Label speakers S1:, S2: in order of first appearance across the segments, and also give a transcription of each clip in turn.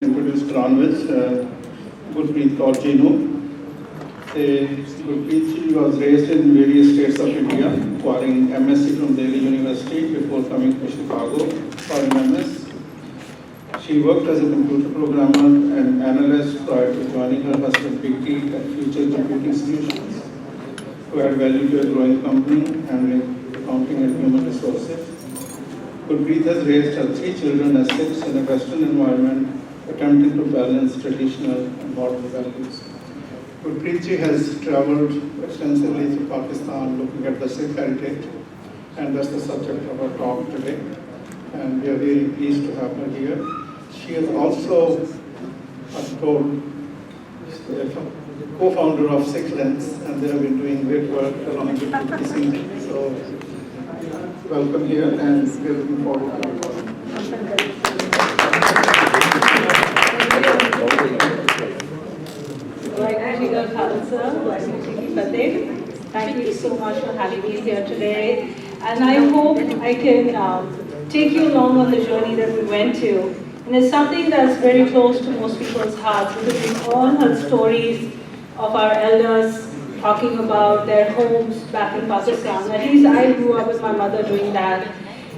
S1: introduce Granwich, Gurpeet Kaur. Gurpeet was raised in various states of India, acquiring MSc from Delhi University before coming to Chicago for an MS. She worked as a computer programmer and analyst prior to joining her husband Vicky at Future Computing Solutions to add value to a growing company handling accounting and human resources. Gurpeet has raised her 3 children as Sikhs in a Western environment, attempting to balance traditional and modern values. Gurpeet ji has traveled extensively through Pakistan looking at the Sikh heritage, and that's the subject of our talk today. And we are very pleased to have her here. She is also, I'm told, co-founder of Sikh Lens, and they have been doing great work along with Gurpeet. So, welcome here, and we're looking forward to it.
S2: Thank you so much for having me here today. And I hope I can take you along on the journey that we went to. And it's something that's very close to most people's hearts because we've all heard stories of our elders talking about their homes back in Pakistan. At least I grew up with my mother doing that.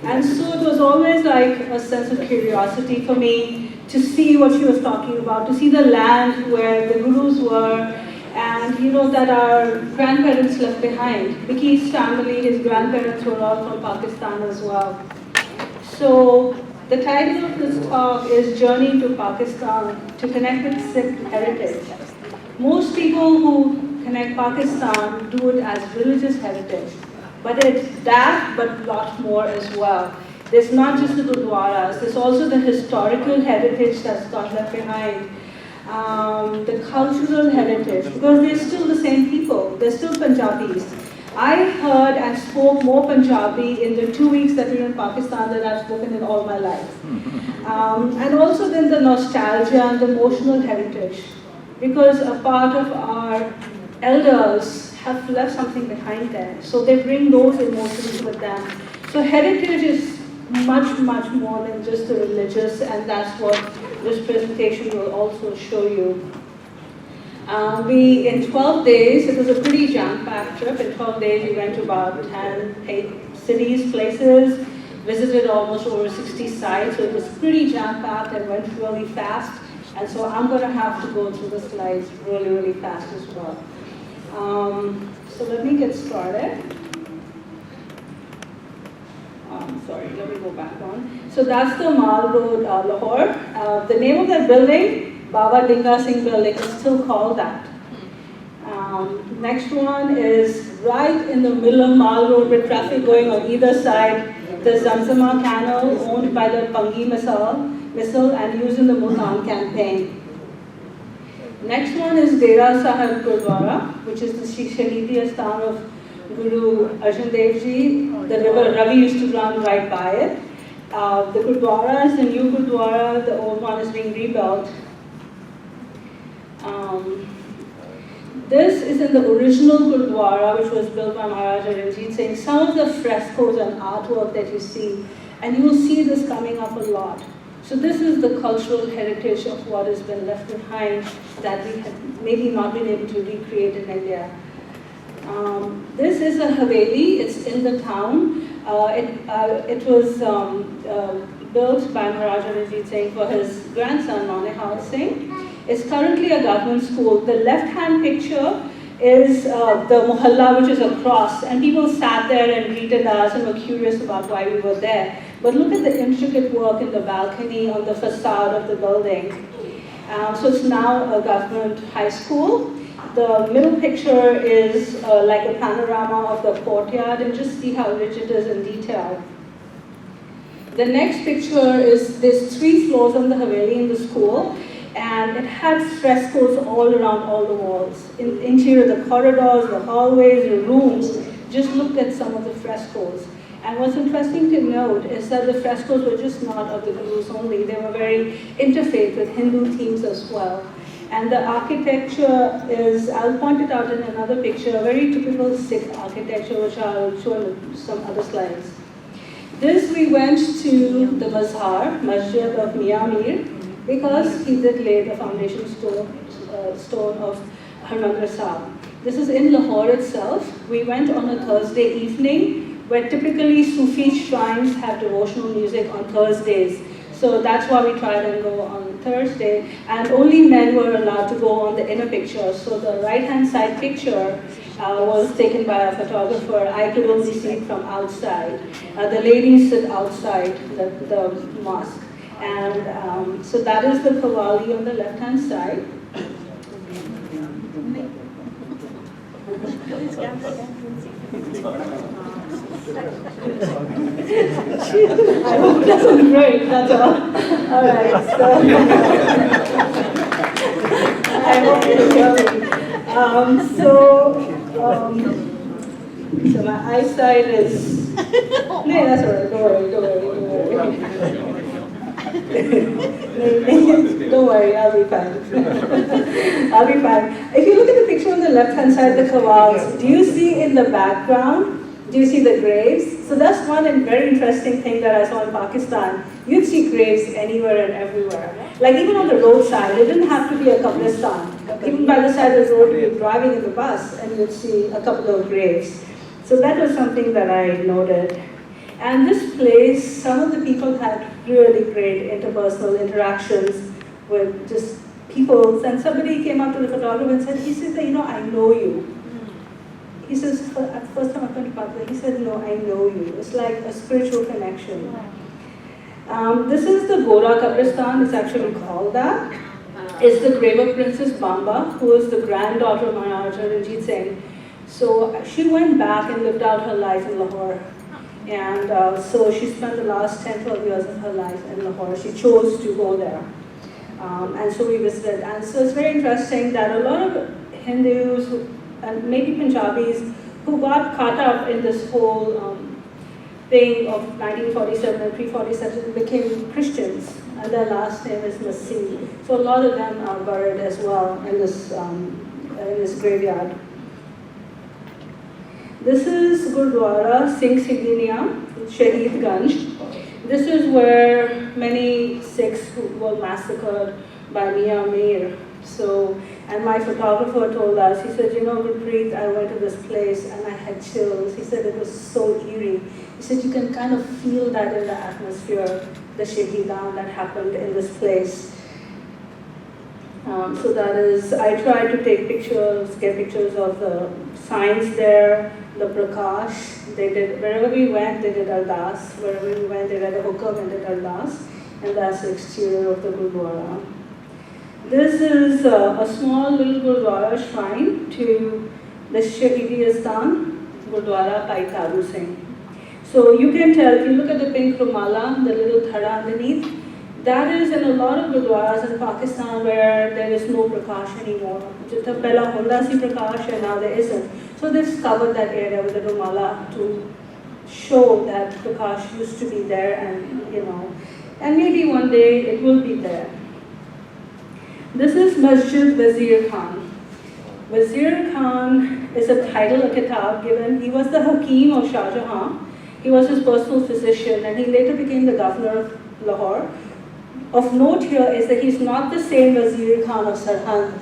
S2: And so it was always like a sense of curiosity for me to see what she was talking about, to see the land where the gurus were, and that our grandparents left behind. Vicky's family, his grandparents were all from Pakistan as well. So the title of this talk is Journey to Pakistan, to connect with Sikh heritage. Most people who connect Pakistan do it as religious heritage, but it's that, but lot more as well. There's not just the Gurdwaras, there's also the historical heritage that's got left behind, the cultural heritage, because they're still the same people, they're still Punjabis. I heard and spoke more Punjabi in the 2 weeks that we were in Pakistan than I've spoken in all my life. And also then the nostalgia and the emotional heritage, because a part of our elders have left something behind there. So they bring those emotions with them. So heritage is much, much more than just the religious, and that's what this presentation will also show you. In 12 days, it was a pretty jam-packed trip. In 12 days, we went to about 10 cities, places, visited almost over 60 sites, so it was pretty jam-packed and went really fast. And so I'm going to have to go through the slides really, really fast as well. So let me get started. Sorry, let me go back on. So that's the Mall Road, Lahore. The name of that building, Baba Dinga Singh Building, is still called that. Next one is right in the middle of Mall Road with traffic going on either side. The Zamzama Canal, owned by the Pangi missile and used in the Multan campaign. Next one is Dera Sahib Gurdwara, which is the Shahidi Asthan of Guru Arjan Dev Ji. The river Ravi used to run right by it. The Gurdwara is the new Gurdwara, the old one is being rebuilt. This is in the original Gurdwara, which was built by Maharaja Ranjit Singh. Some of the frescoes and artwork that you see, and you will see this coming up a lot. So this is the cultural heritage of what has been left behind that we have maybe not been able to recreate in India. This is a Haveli, it's in the town. It was built by Maharaja Ranjit Singh for his grandson, Manihal Singh. It's currently a government school. The left-hand picture is the Mohalla, which is a cross, and people sat there and greeted us and were curious about why we were there. But look at the intricate work in the balcony on the facade of the building. So it's now a government high school. The middle picture is like a panorama of the courtyard, and just see how rich it is in detail. The next picture is, there's 3 floors on the Haveli in the school, and it had frescoes all around all the walls. In the interior, the corridors, the hallways, the rooms, just look at some of the frescoes. And what's interesting to note is that the frescoes were just not of the Gurus only, they were very interfaith with Hindu themes as well. And the architecture is, I'll point it out in another picture, a very typical Sikh architecture, which I'll show in some other slides. This, we went to the Mazhar, Masjid of Mia Mir, because he did lay the foundation stone of Harmandir Sahib. This is in Lahore itself. We went on a Thursday evening, where typically Sufi shrines have devotional music on Thursdays. So that's why we tried and go on Thursday. And only men were allowed to go on the inner picture. So the right-hand side picture was taken by a photographer. I could only see it from outside. The ladies sit outside the mosque. And so that is the Qawwali on the left-hand side. I hope it doesn't break, that's all. All right, so I hope it's working. So my eyesight is. No, that's all right. Don't worry. Don't worry, I'll be fine. I'll be fine. If you look at the picture on the left-hand side, the Qawwals, do you see in the background? Do you see the graves? So that's one very interesting thing that I saw in Pakistan. You'd see graves anywhere and everywhere. Like even on the roadside, it didn't have to be a qabristan. Even by the side of the road, you'd be driving in the bus and you'd see a couple of graves. So that was something that I noted. And this place, some of the people had really great interpersonal interactions with just people. And somebody came up to the photographer and said, he said, I know you. He says, at the first time I went to Pakistan, he said, no, I know you. It's like a spiritual connection. This is the Gora Qabristan, it's actually called that. It's the grave of Princess Bamba, who is the granddaughter of Maharaja Ranjit Singh. So she went back and lived out her life in Lahore. And so she spent the last 10, 12 years of her life in Lahore. She chose to go there. And so we visited. And so it's very interesting that a lot of Hindus, and maybe Punjabis, who got caught up in this whole thing of 1947 and pre-47 became Christians, and their last name is Masih. So a lot of them are buried as well in this graveyard. This is Gurdwara Singh Sidinia, Shaheed Ganj. This is where many Sikhs were massacred by Mia Mir. So, and my photographer told us, he said, Gurpeet, I went to this place and I had chills. He said it was so eerie. He said you can kind of feel that in the atmosphere, the shahidan that happened in this place. So that is, I tried to take pictures, get pictures of the signs there, the prakash. They did, wherever we went, they did ardas. Wherever we went, they read a hukam and did ardas. And that's the exterior of the Gurdwara. This is a small little Gurdwara shrine to the Shahidi Astan, Gurdwara Bhai Taru Singh. So you can tell, if you look at the pink rumala, the little thada underneath, that is in a lot of Gurdwaras in Pakistan where there is no prakash anymore. Jitha pehla honda si prakash and now there isn't. So they've covered that area with the rumala to show that prakash used to be there and, and maybe one day it will be there. This is Masjid Wazir Khan. Wazir Khan is a title, a kitab given. He was the Hakim of Shah Jahan. He was his personal physician and he later became the governor of Lahore. Of note here is that he's not the same Wazir Khan of Sarhand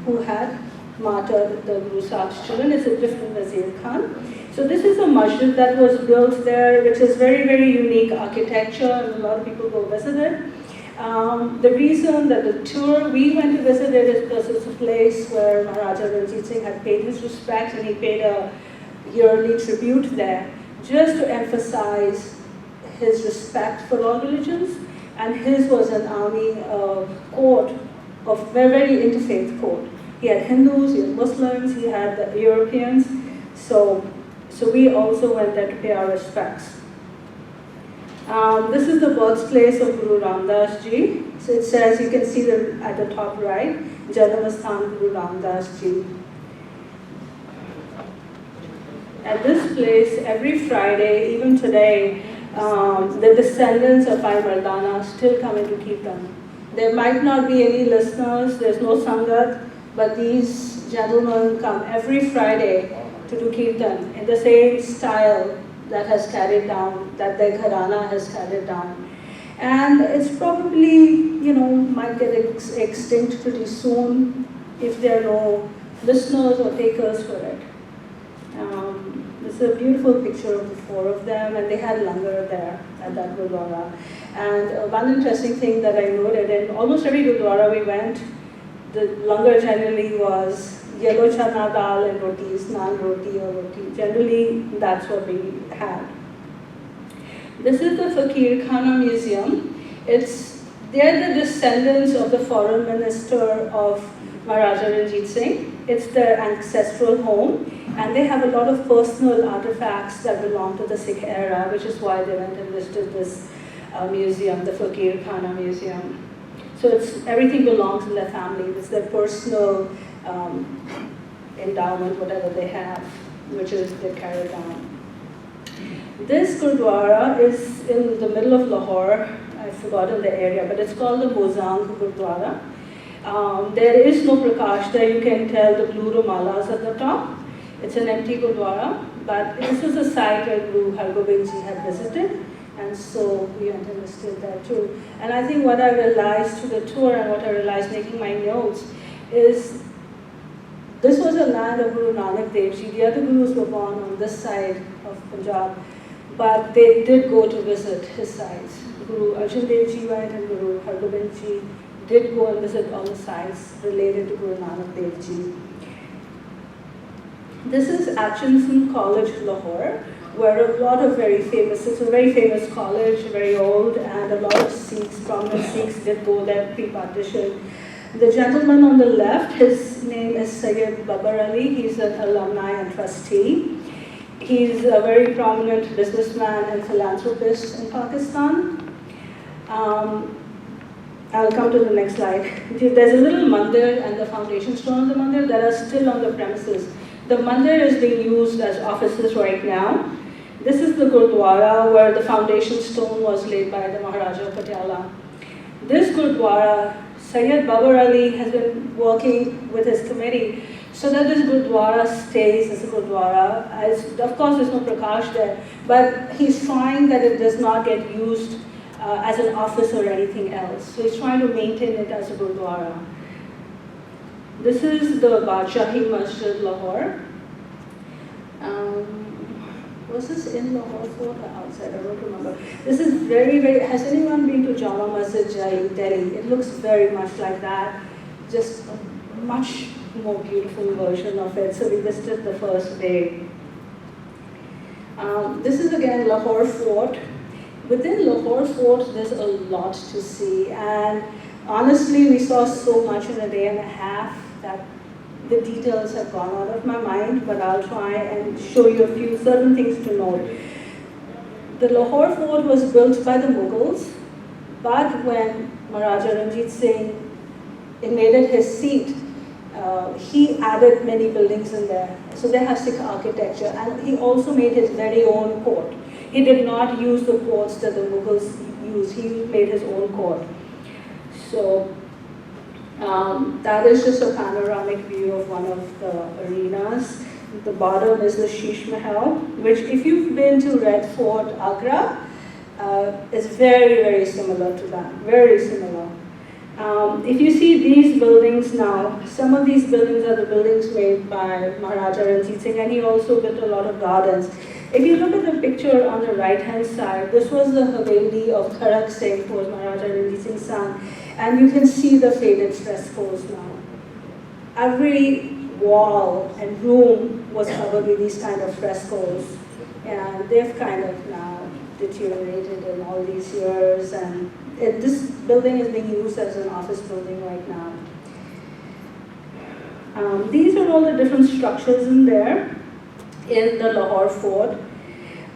S2: who had martyred the Guru Sahib's children. It's a different Wazir Khan. So this is a masjid that was built there, which is very, very unique architecture, and a lot of people go visit it. The reason that the tour, we went to visit it is because it's a place where Maharaja Ranjit Singh had paid his respects and he paid a yearly tribute there, just to emphasize his respect for all religions. And his was an army court, of very interfaith court. He had Hindus, he had Muslims, he had the Europeans. So we also went there to pay our respects. This is the birthplace of Guru Ramdas Ji. So it says, you can see at the top right, Janamasthan Guru Ramdas Ji. At this place, every Friday, even today, the descendants of Bhai Mardana still come into Kirtan. There might not be any listeners, there's no Sangat, but these gentlemen come every Friday to do Kirtan in the same style that has carried down, that their Gharana has carried down. And it's probably, might get extinct pretty soon if there are no listeners or takers for it. This is a beautiful picture of the four of them, and they had langar there at that Gurdwara. And one interesting thing that I noted, in almost every Gurdwara we went, the langar generally was yellow chana dal and rotis, naan roti or roti. Generally, that's what we had. This is the Fakir Khana Museum. They're the descendants of the foreign minister of Maharaja Ranjit Singh. It's their ancestral home, and they have a lot of personal artifacts that belong to the Sikh era, which is why they went and visited this museum, the Fakir Khana Museum. So everything belongs to their family. It's their personal endowment, whatever they have, which is they carry on. This Gurdwara is in the middle of Lahore. I've forgotten the area, but it's called the Mozang Gurdwara. There is no prakash there. You can tell the blue rumalas at the top. It's an empty Gurdwara, but this was a site where Guru Har Gobind Ji had visited, and so we went and visited there too. And I think what I realized through the tour and what I realized making my notes is this was a land of Guru Nanak Dev Ji. The other Gurus were born on this side of Punjab, but they did go to visit his sites. Guru Arjan Dev Ji went and Guru Har Gobind Ji did go and visit all the sites related to Guru Nanak Dev Ji. This is Atchison College, Lahore, where a lot of it's a very famous college, very old, and a lot of Sikhs, prominent Sikhs did go there pre-partition. The gentleman on the left, his name is Sayyid Babar Ali. He's an alumni and trustee. He's a very prominent businessman and philanthropist in Pakistan. I'll come to the next slide. There's a little mandir and the foundation stone of the mandir that are still on the premises. The mandir is being used as offices right now. This is the Gurdwara where the foundation stone was laid by the Maharaja of Patiala. This Gurdwara, Sayyid Babar Ali has been working with his committee so that this Gurdwara stays as a Gurdwara. Of course, there's no prakash there, but he's trying that it does not get used as an office or anything else. So he's trying to maintain it as a Gurdwara. This is the Badshahi Masjid, Lahore. Was this in Lahore Fort or outside? I don't remember. This is very, very, has anyone been to Jama Masjid, Delhi? It looks very much like that, just a much more beautiful version of it. So we visited the first day. This is again Lahore Fort. Within Lahore Fort, there's a lot to see, and honestly, we saw so much in a day and a half that the details have gone out of my mind, but I'll try and show you a few certain things to note. The Lahore Fort was built by the Mughals, but when Maharaja Ranjit Singh invaded his seat, he added many buildings in there. So they have Sikh architecture, and he also made his very own court. He did not use the courts that the Mughals used. He made his own court. So that is just a panoramic view of one of the arenas. The bottom is the Sheesh Mahal, which if you've been to Red Fort, Agra, is very, very similar to that, very similar. If you see these buildings now, some of these buildings are the buildings made by Maharaja Ranjit Singh, and he also built a lot of gardens. If you look at the picture on the right-hand side, this was the Haveli of Kharak Singh, who was Maharaja Ranjit Singh's son, and you can see the faded frescoes now. Every wall and room was covered with these kind of frescoes, and they've kind of now deteriorated in all these years, and this building is being used as an office building right now. These are all the different structures in there in the Lahore Fort.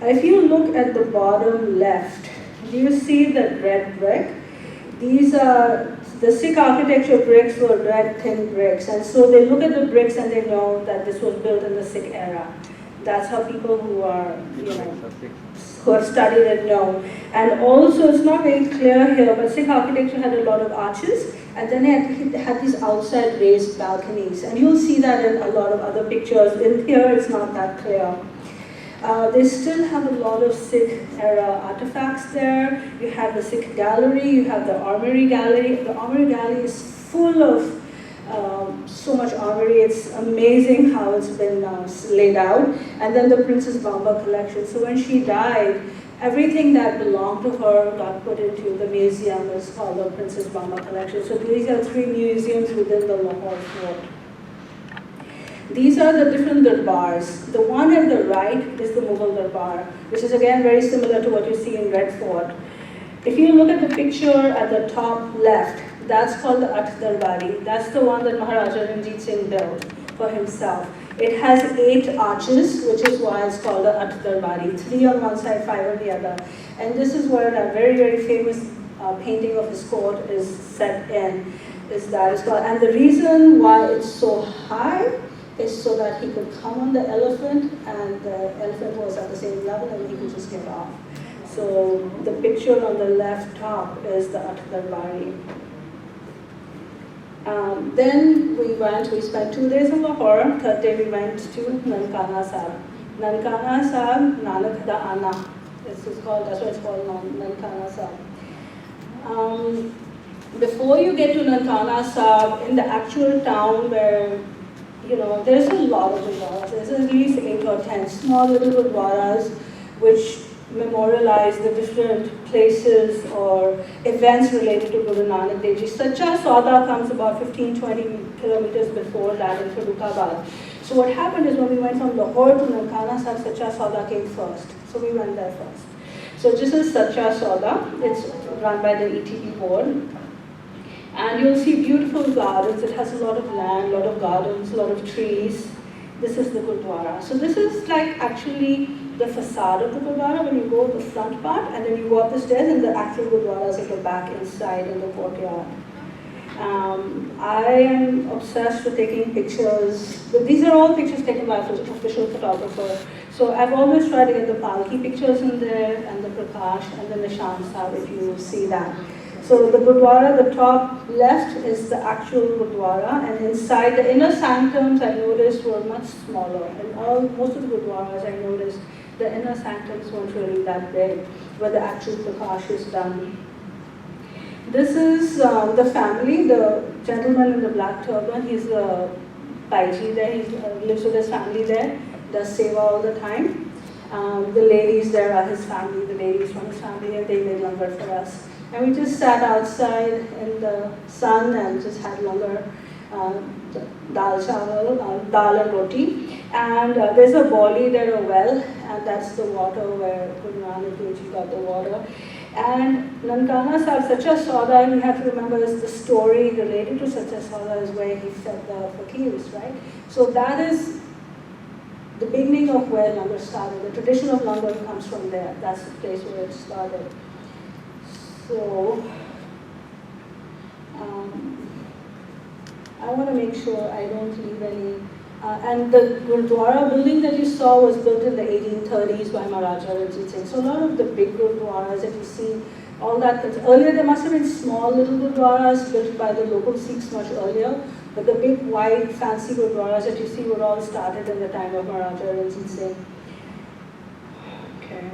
S2: If you look at the bottom left, do you see that red brick? These are, the Sikh architecture bricks were red thin bricks, and so they look at the bricks and they know that this was built in the Sikh era. That's how people who are, who have studied it know. And also, it's not very clear here, but Sikh architecture had a lot of arches, and then it had these outside raised balconies. And you'll see that in a lot of other pictures. In here, it's not that clear. They still have a lot of Sikh era artifacts there. You have the Sikh gallery, you have the armory gallery. The armory gallery is full of so much armory. It's amazing how it's been laid out. And then the Princess Bamba collection. So when she died, everything that belonged to her got put into the museum. It's called the Princess Bamba collection. So these are 3 museums within the Lahore fort. These are the different darbars. The one at the right is the Mughal Darbar, which is again very similar to what you see in Red Fort. If you look at the picture at the top left, that's called the At Darbari. That's the one that Maharaja Ranjit Singh built for himself. It has 8 arches, which is why it's called the At Darbari. 3 on one side, 5 on the other. And this is where that very, very famous painting of his court is set in. And the reason why it's so high is so that he could come on the elephant, and the elephant was at the same level and he could just get off. So the picture on the left top is the At Darbari. Then we spent 2 days in Lahore. 3rd day we went to Nankana Sahib. Nankana Sahib, Nanak da Ana. That's what it's called now, Nankana Sahib. Before you get to Nankana Sahib, in the actual town where, there's a lot of gurdwaras. There's at least 8 or 10 small little gurdwaras which memorialize the different places or events related to Guru Nanak Dev Ji. Sacha Sauda comes about 15-20 kilometers before that in Farrukhabad. So what happened is when we went from Lahore to Nankana Sahib, Sacha Sauda came first. So we went there first. So this is Sacha Sauda. It's run by the ETB board. And you'll see beautiful gardens. It has a lot of land, a lot of gardens, a lot of trees. This is the Gurdwara. So this is like actually the facade of the Gurdwara when you go the front part, and then you go up the stairs and the actual Gurdwara is at the back inside in the courtyard. I am obsessed with taking pictures. These are all pictures taken by an official photographer. So I've always tried to get the Palki pictures in there, and the Prakash, and the Nishan Sahib, if you see that. So the Gurdwara, the top left is the actual Gurdwara, and inside the inner sanctums I noticed were much smaller. And most of the Gurdwaras I noticed, the inner sanctums weren't really that big, where the actual Prakash is done. This is the family, the gentleman in the black turban, he's the Baiji there, he lives with his family there, does seva all the time. The ladies there are his family, the ladies from his family, and they made langar for us. And we just sat outside in the sun and just had langar, dal chawal, dal and roti. And there's a boli there, a well, and that's the water where Guru Nanak Dev Ji got the water. And Nankana Sahib, Sacha Sauda, you have to remember, is the story related to Sacha Sauda is where he fed the fakirs, right? So that is the beginning of where langar started. The tradition of langar comes from there. That's the place where it started. So, I want to make sure I don't leave any. And the Gurdwara building that you saw was built in the 1830s by Maharaja Ranjit Singh. So a lot of the big Gurdwaras that you see, all that, earlier there must have been small little Gurdwaras built by the local Sikhs much earlier, but the big wide fancy Gurdwaras that you see were all started in the time of Maharaja Ranjit Singh. Okay.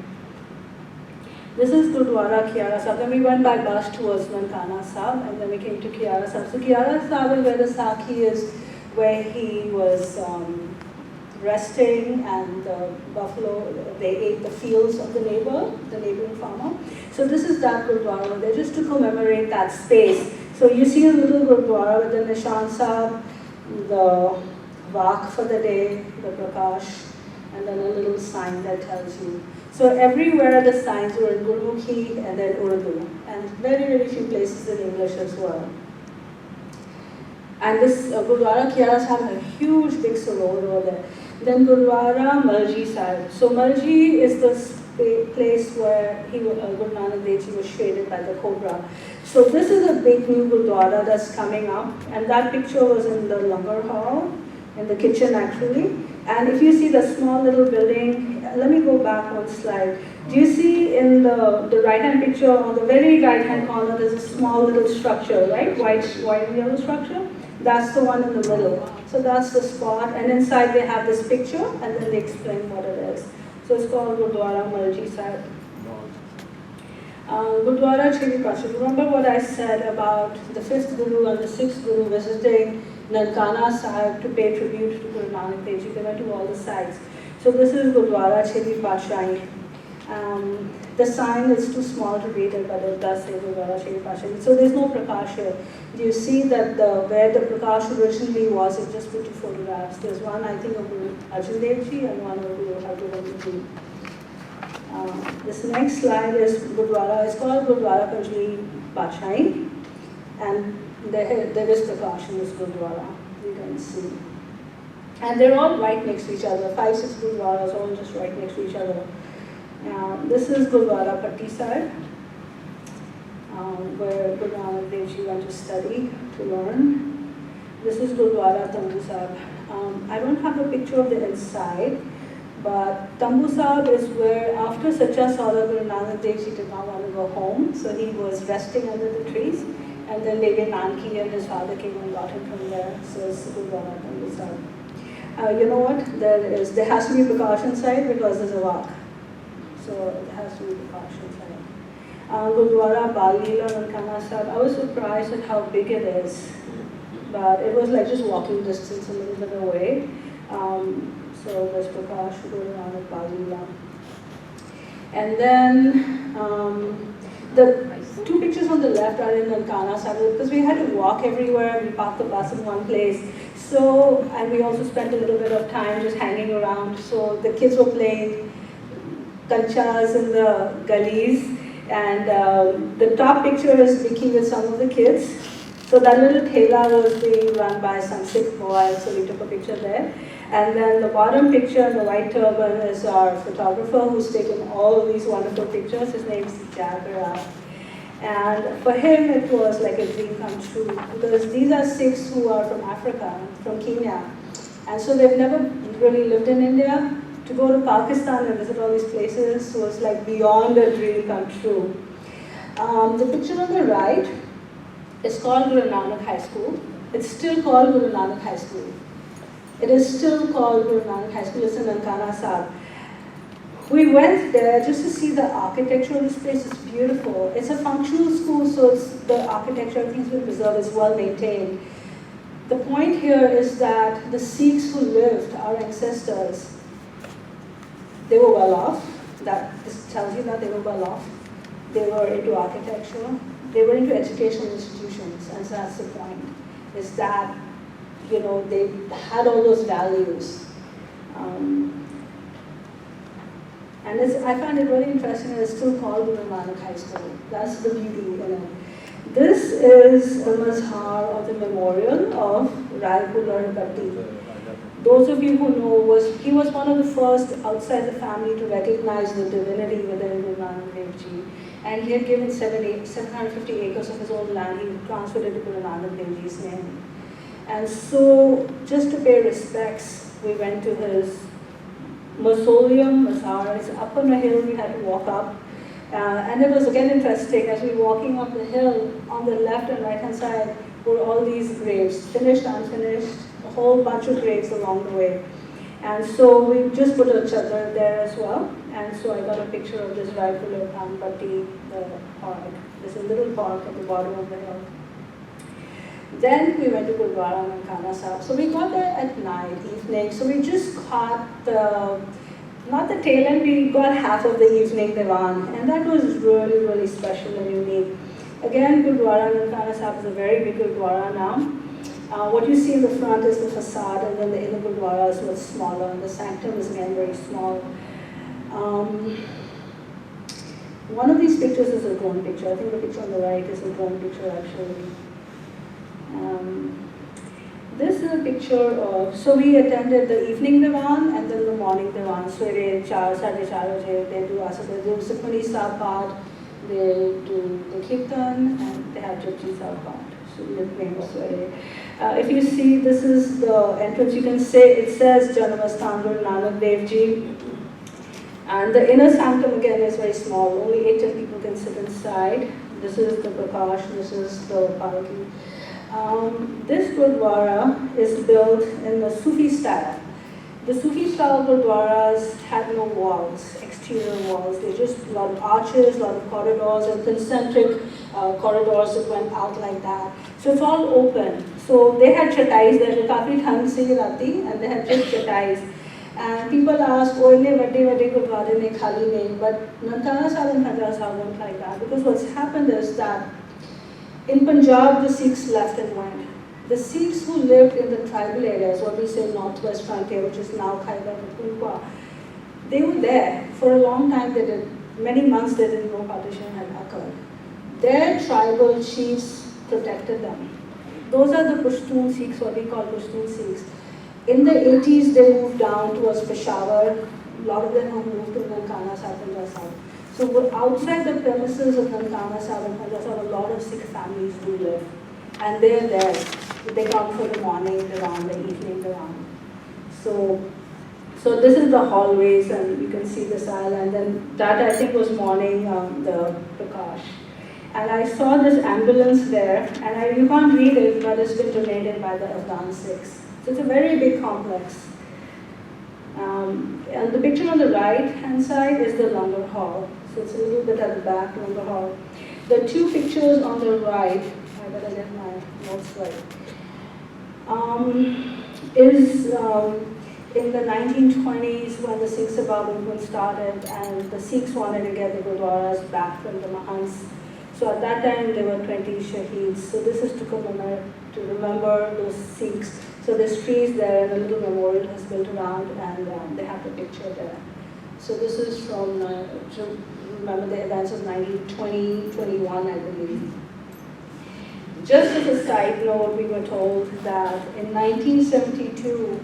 S2: This is Gurdwara Kiara Sahib. Then we went by bus towards Nankana Sahib, and then we came to Kiara Sahib. So Kiara Sahib is where the Sakhi is, where he was resting, and the buffalo, they ate the fields of the neighboring farmer. So this is that Gurdwara there, just to commemorate that space. So you see a little Gurdwara with the Nishan Sahib, the Vak for the day, the Prakash, and then a little sign that tells you. So everywhere the signs were in Gurmukhi and then Urdu, and very, very few places in English as well. And this Gurdwara Kiara Sahib had a huge big sarod over there. Then Gurdwara Marji Sahib. So Marji is the place where Guru Nanak Dev Ji was shaded by the cobra. So this is a big new Gurdwara that's coming up, and that picture was in the langar hall, in the kitchen actually. And if you see the small little building, let me go back one slide. Do you see in the right-hand picture, on the very right-hand corner, there's a small little structure, right? White and yellow structure? That's the one in the middle. So that's the spot. And inside they have this picture, and then they explain what it is. So it's called Gurdwara Marji Sahib. Gurdwara Chiri Pasha. Remember what I said about the 5th Guru and the 6th Guru visiting Nankana Sahib to pay tribute to Guru Nanak Dev Ji. They went to all the sites. So this is Gurdwara Chiri Pasha. The sign is too small to read it, but it does say Gurdwara Chiri Pasha. So there's no prakash here. You see that where the prakash originally was, it just put two photographs. There's one, I think, of Guru Arjan Dev Ji and one of Guru Hargobind Ji. This next slide is Gurdwara. It's called Gurdwara Panjli Badshahi, and there is prakash in this Gurdwara. You can see. And they're all right next to each other. 5, 6 Gurdwaras all just right next to each other. This is Gurdwara Patti Sahib, where Guru Nanak Dev Ji went to study, to learn. This is Gurdwara Tambu Sahib. I don't have a picture of the inside, but Tambu Sahib is where, after Sacha Saula, Guru Nanak Dev Ji did not want to go home, so he was resting under the trees, and then Lady Nanki and his father came and got him from there. So it's Gurdwara Tambu Sahib. You know what? There has to be precaution side because there's a walk. So it has to be precaution side. Gurdwara Balila Nankana Sahib. I was surprised at how big it is, but it was like just walking distance a little bit away. So there's Prakash Guru Nanak Balila. And then the 2 pictures on the left are in Nankana Sahib because we had to walk everywhere. We parked the bus in one place. So, and we also spent a little bit of time just hanging around. So the kids were playing kanchas in the gullies, and the top picture is Vicky with some of the kids. So that little thela was being run by some Sikh boy, so we took a picture there. And then the bottom picture in the white turban is our photographer who's taken all these wonderful pictures. His name is Jagara. And for him it was like a dream come true, because these are Sikhs who are from Africa, from Kenya. And so they've never really lived in India. To go to Pakistan and visit all these places was like beyond a dream come true. The picture on the right is called Guru Nanak High School. It's still called Guru Nanak High School. It is still called Guru Nanak High School. It's in Nankana Sahib. We went there just to see the architecture of this place. It's beautiful. It's a functional school, so it's the architecture, everything's been preserved, it's well maintained. The point here is that the Sikhs who lived, our ancestors, they were well off. This tells you that they were well off. They were into architecture. They were into educational institutions, and so that's the point. Is that, you know, they had all those values. And I find it very interesting that it's still called Guru Nanak High School. That's the beauty in it. This is the mazhar of the memorial of Rai Kullar Bhatti. Those of you who know, he was one of the first outside the family to recognize the divinity within Guru Nanak Dev Ji. And he had given 750 acres of his own land. He transferred it to Guru Nanak Dev Ji's name. And so, just to pay respects, we went to his mausoleum, mazhar. It's up on a hill, we had to walk up. And it was again interesting, as we were walking up the hill, on the left and right hand side were all these graves, finished, unfinished, a whole bunch of graves along the way. And so we just put a chadar there as well. And so I got a picture of this Raipur Bhatti, the park. There's a little park at the bottom of the hill. Then we went to Gurdwara Nankana Sahib. So we got there at night, evening. So we just caught not the tail end, we got half of the evening Diwan. And that was really, really special and unique. Again, Gurdwara Nankana Sahib is a very big Gurdwara now. What you see in the front is the facade, and then the inner Gurdwara is much smaller, and the sanctum is again very small. One of these pictures is a drone picture. I think the picture on the right is a drone picture actually. This is a picture of, so we attended the evening Diwan and then the morning Diwan. So they 4, 4:30 they do Sukhmani Sahib Path, they do the Kirtan, and they have Japji Sahib Path. So nicknames. If you see, this is the entrance. You can say it says Janmastan Guru Nanak Dev Ji. And the inner sanctum again is very small. Only 8 10 people can sit inside. This is the Prakash. This is the Paraki. This Gurdwara is built in the Sufi style. The Sufi style Gurdwaras had no walls, exterior walls. They just a lot of arches, a lot of corridors, and concentric corridors that went out like that. So it's all open. So they had chatais there, kafi thand se rati, and they had just chatais. And people ask, oh, ne vade Gurdware ne khali nahi, but Nankana Sahib and Khaja Sahib weren't like that. Because what's happened is that in Punjab, the Sikhs left and went. The Sikhs who lived in the tribal areas, what we say northwest frontier, which is now Khyber Pakhtunkhwa, they were there for a long time. They did many months. They didn't know partition had occurred. Their tribal chiefs protected them. Those are the Pashtun Sikhs, what we call Pashtun Sikhs. In the 80s, they moved down towards Peshawar. A lot of them have moved to Nankana Sahib and Punjab Sahib. So outside the premises of Nankana Sahib and Punjab Sahib, a lot of Sikh families do live. And they're there. They come for the morning, the round, the evening, the round. So this is the hallways, and you can see this aisle. And then that, I think, was morning, the Prakash. And I saw this ambulance there, and you can't read it, but it's been donated by the Afghan Sikhs. So it's a very big complex. And the picture on the right-hand side is the Langar Hall. So it's a little bit at the back, Langar Hall. The two pictures on the right, I better get my notes right, is in the 1920s when the Sikh Sabha movement started, and the Sikhs wanted to get the Gurdwaras back from the Mahants. So at that time there were 20 shaheeds. So this is to remember those Sikhs. So there's trees there, and a little memorial has built around, and they have the picture there. So this is from, to remember the events of 1920-21, I believe. Just as a side note, we were told that in 1972,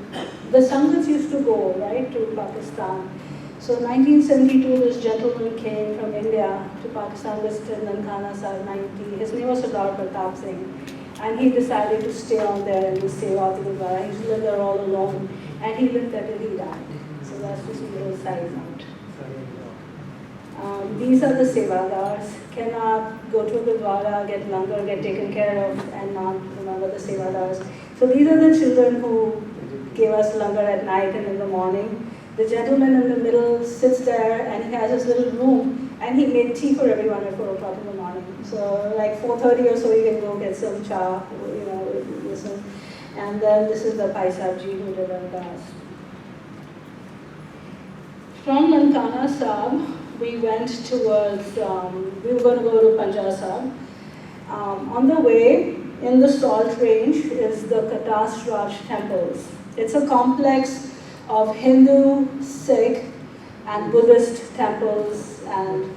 S2: the Sanghas used to go, right, to Pakistan. So in 1972, this gentleman came from India to Pakistan, visited Nankana Sahib 90. His name was Sardar Pratap Singh. And he decided to stay on there and do Seva of the Gurdwara. He used to live there all alone. And he lived there till he died. So that's just a little side note. These are the Sevadars. Cannot go to a Gurdwara, get langar, get taken care of, and not remember the Sevadars. So these are the children who gave us langar at night and in the morning. The gentleman in the middle sits there, and he has his little room, and he made tea for everyone at 4 o'clock in the morning. So like 4:30 or so, you can go get some cha, listen. And then this is the Pai Sahib Ji who did Ardas. From Nankana Sahib, we went towards, we were going to go to Punjab Sahib. On the way, in the Salt Range, is the Katas Raj temples. It's a complex of Hindu, Sikh, and Buddhist temples and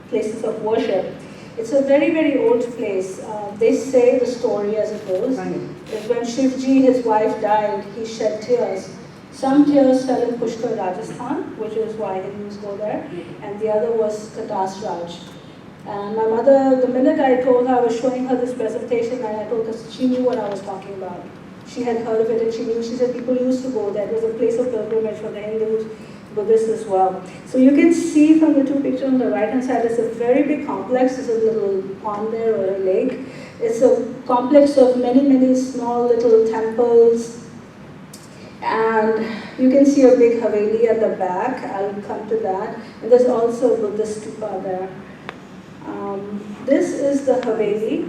S2: places of worship. It's a very, very old place. They say the story as it goes is when Shivji, his wife, died, he shed tears. Some tears fell in Pushkar, Rajasthan, which is why Hindus go there, and the other was Katas Raj. And my mother, the minute I told her, I was showing her this presentation, and I told her, she knew what I was talking about. She had heard of it, and she knew. She said people used to go there. It was a place of pilgrimage for the Hindus, Buddhists as well. So you can see from the two pictures on the right-hand side, it's a very big complex. There's a little pond there or a lake. It's a complex of many, many small little temples. And you can see a big Haveli at the back. I'll come to that. And there's also a Buddhist stupa there. This is the Haveli.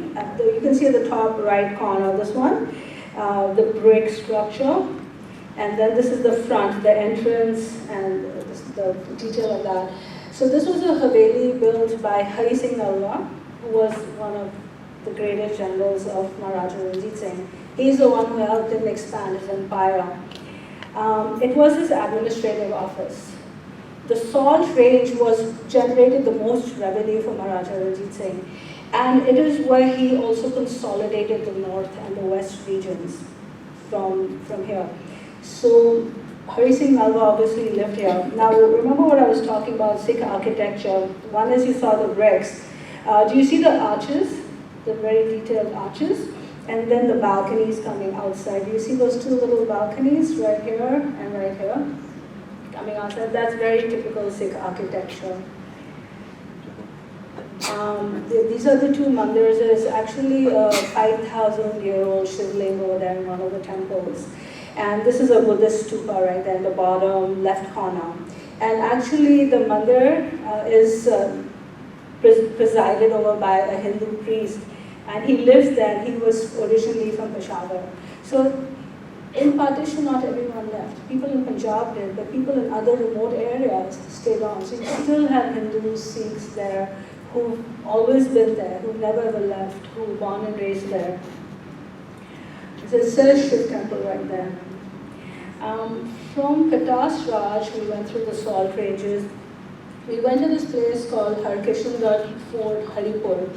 S2: You can see at the top right corner, this one, the brick structure. And then this is the front, the entrance, and the detail of that. So this was a Haveli built by Hari Singh Nalwa, who was one of the greatest generals of Maharaja Ranjit Singh. He's the one who helped him expand his empire. It was his administrative office. The Salt Range generated the most revenue for Maharaja Ranjit Singh. And it is where he also consolidated the north and the west regions from here. So Hari Singh Nalwa obviously lived here. Now remember what I was talking about, Sikh architecture. One is you saw the bricks. Do you see the arches? The very detailed arches? And then the balconies coming outside. You see those two little balconies right here and right here coming outside? That's very typical Sikh architecture. These are the two mandirs. There's actually a 5,000-year-old Shivling over there in one of the temples. And this is a Buddhist stupa right there in the bottom left corner. And actually the mandir is presided over by a Hindu priest. And he lives there. He was originally from Peshawar. So in partition, not everyone left. People in Punjab did, but people in other remote areas stayed on. So you still have Hindus, Sikhs there, who've always been there, who've never ever left, who were born and raised there. There's a Shiv temple right there. From Katas Raj, we went through the salt ranges. We went to this place called Harkishangarh Fort, Haripur.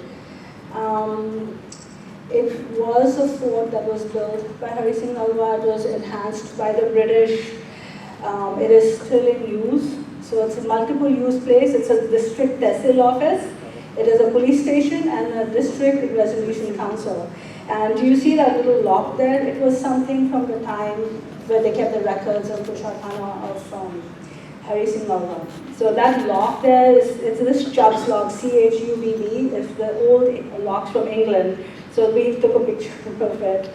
S2: It was a fort that was built by Hari Singh Nalwa. It was enhanced by the British. It is still in use. So it's a multiple use place. It's a district tehsil office. It is a police station and a district resolution council. And do you see that little lock there? It was something from the time where they kept the records of Tusharkhana of Hari Singh Nalwa. So that lock there it's this Chubb's lock, CHUBB. It's the old locks from England. So we took a picture of it.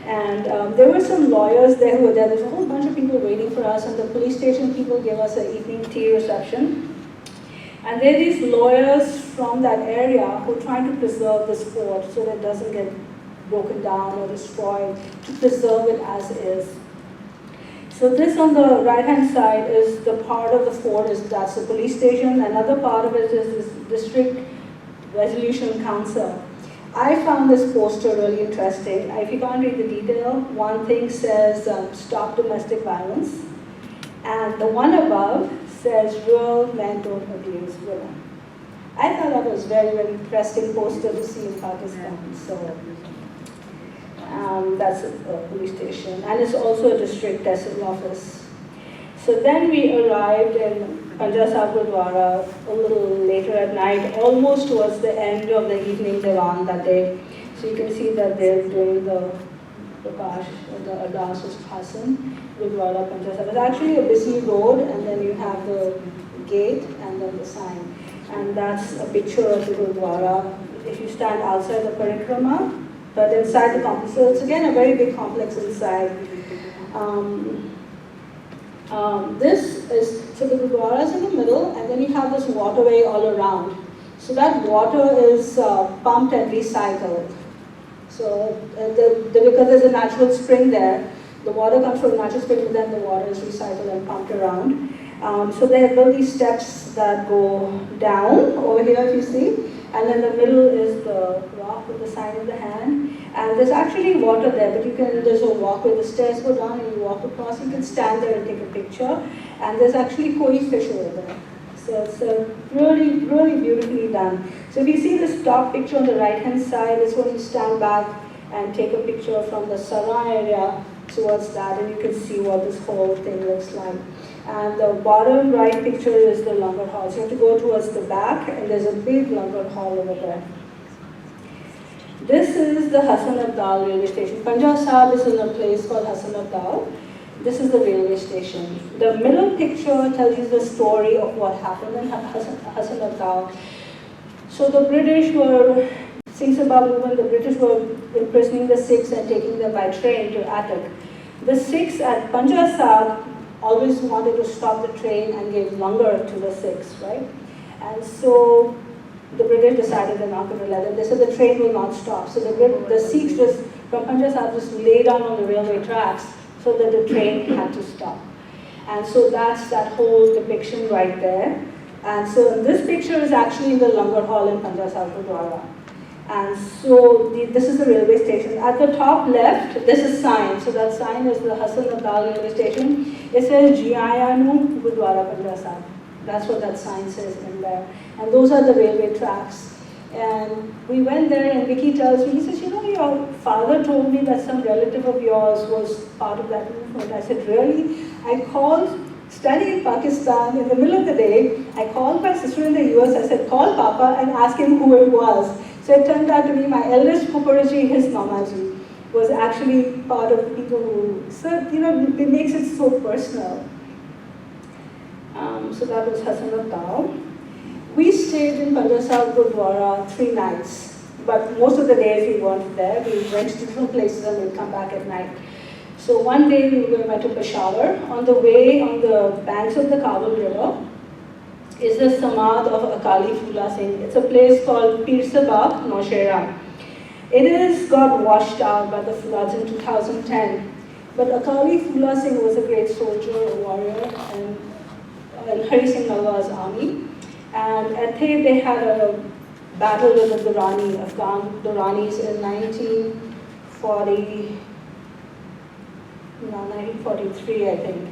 S2: And there were some lawyers there who were there. There's a whole bunch of people waiting for us, and the police station people gave us an evening tea reception. And there are these lawyers from that area who are trying to preserve this fort so that it doesn't get broken down or destroyed, to preserve it as is. So this on the right-hand side is the part of the fort, that's the police station. Another part of it is this district resolution council. I found this poster really interesting. If you can't read the detail, one thing says stop domestic violence, and the one above says real men don't abuse women. I thought that was very, very interesting poster to see in Pakistan. So that's a police station, and it's also a district tehsil office. So then we arrived in Panja Sahib Gurdwara a little later at night, almost towards the end of the evening Diwan that day. So you can see that they're doing the Prakash, the Ardas was Hassan, Gurdwara Panja Sahib. It's actually a busy road, and then you have the gate and then the sign. And that's a picture of the Gurdwara. If you stand outside the parikrama, but inside the complex, so it's again a very big complex inside. This is, so the Gurdwara is in the middle, and then you have this waterway all around. So that water is pumped and recycled. So because there's a natural spring there, the water comes from a natural spring, but then the water is recycled and pumped around. So there are these steps that go down over here, if you see. And then the middle is the rock with the sign in the hand. And there's actually water there, but there's a walk where the stairs go down and you walk across. You can stand there and take a picture. And there's actually koi fish over there. So it's really, really beautifully done. So if you see this top picture on the right-hand side, is when you stand back and take a picture from the Saran area towards that, and you can see what this whole thing looks like. And the bottom right picture is the langar hall. So you have to go towards the back, and there's a big langar hall over there. This is the Hassan Abdal railway station. Panja Sahib is in a place called Hassan Abdal. This is the railway station. The middle picture tells you the story of what happened in Hassan Abdal. So the British were, Singh Sabha movement, the British were imprisoning the Sikhs and taking them by train to Attock. The Sikhs at Panja Sahib always wanted to stop the train and gave langar to the Sikhs, right? And so the British decided they're not going to let it. They said the train will not stop. So the Sikhs just, from Panja Sahib, just lay down on the railway tracks so that the train had to stop. And so that's that whole depiction right there. And so this picture is actually in the langar hall in Panja Sahib Gurdwara. And so this is the railway station. At the top left, this is sign. So that sign is the Hassan Abdal railway station. It says Jiayanu Gurdwara Panja Sahib. That's what that sign says in there. And those are the railway tracks. And we went there, and Vicky tells me, he says, you know, your father told me that some relative of yours was part of that movement. I said, really? I called, studying in Pakistan, in the middle of the day, I called my sister in the US. I said, call Papa and ask him who it was. So it turned out to be my eldest Puparaji, his Mamaji, was actually part of the people who, so, you know, it makes it so personal. So that was Hassan Abdal. We stayed in Panja Sahib Gurdwara 3 nights, but most of the days we weren't there. We went to different places and we'd come back at night. So one day we went to Peshawar. On the way, on the banks of the Kabul River, is the Samad of Akali Phula Singh. It's a place called Pir Sabak, Naushera. It has got washed out by the floods in 2010. But Akali Phula Singh was a great soldier, a warrior, and Hari Singh Nalwa's army. And at Thay, they had a battle with the Durrani, Afghan Durranis in 1943, I think.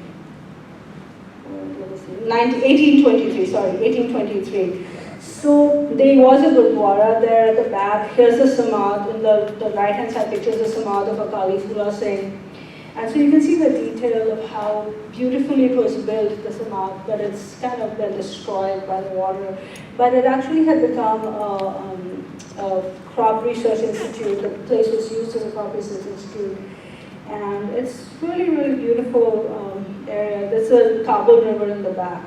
S2: 1823. So there was a Gurdwara there at the back. Here's the Samad. In the right-hand side picture is the Samad of Akali Phula Singh. And so you can see the detail of how beautifully it was built, the Samad, but it's kind of been destroyed by the water. But it actually had become a crop research institute. The place was used as a crop research institute. And it's really, really beautiful area. There's a Kabul River in the back.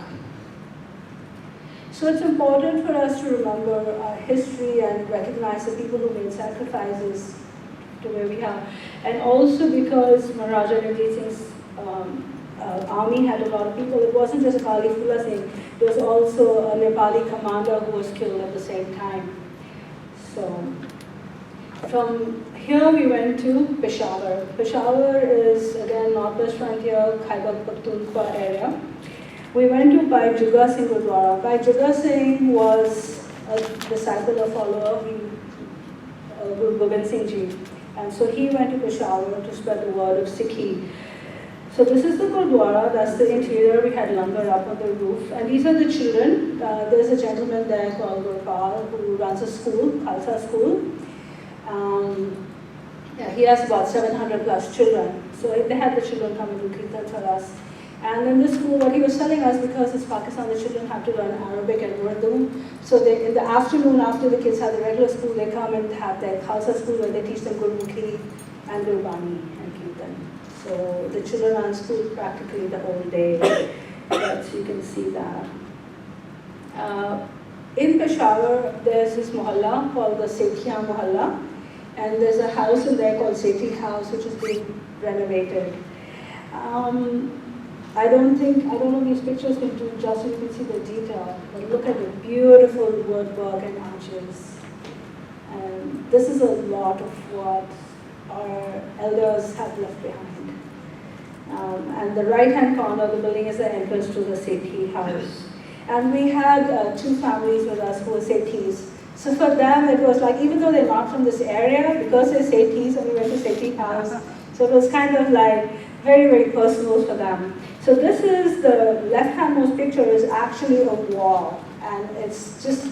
S2: So it's important for us to remember our history and recognize the people who made sacrifices to where we are. And also because Maharaja Ranjit Singh's army had a lot of people, it wasn't just Akali Phula Singh, there was also a Nepali commander who was killed at the same time. So from here we went to Peshawar. Peshawar is again northwest frontier, Khyber Pakhtunkhwa area. We went to Bhai Jugga Singh Gurdwara. Bhai Jugga Singh was a disciple or follower of Guru Gobind Singh Ji. And so he went to Peshawar to spread the word of Sikhi. So this is the Gurdwara, that's the interior. We had langar up on the roof. And these are the children. There's a gentleman there called Gurpeet who runs a school, Khalsa school. He has about 700 plus children. So they had the children come and do kirtan for us. And in this school, what he was telling us, because it's Pakistan, the children have to learn Arabic and Urdu. So they, in the afternoon, after the kids have the regular school, they come and have their Khalsa school where they teach them Gurmukhi and Gurbani and Kirtan. So the children are in school practically the whole day. But you can see that. In Peshawar, there's this mohalla called the Sethiya Mohalla. And there's a house in there called Sethi House, which is being renovated. I don't know these pictures can do justice, you can see the detail, but look at the beautiful woodwork and arches. And this is a lot of what our elders have left behind. And the right-hand corner of the building is the entrance to the Sethi house. And we had two families with us who were Sethis. So for them, it was like, even though they're not from this area, because they're Sethis and we went to Sethi house, so it was kind of like very, very personal for them. So this is the left-handmost picture is actually a wall, and it's just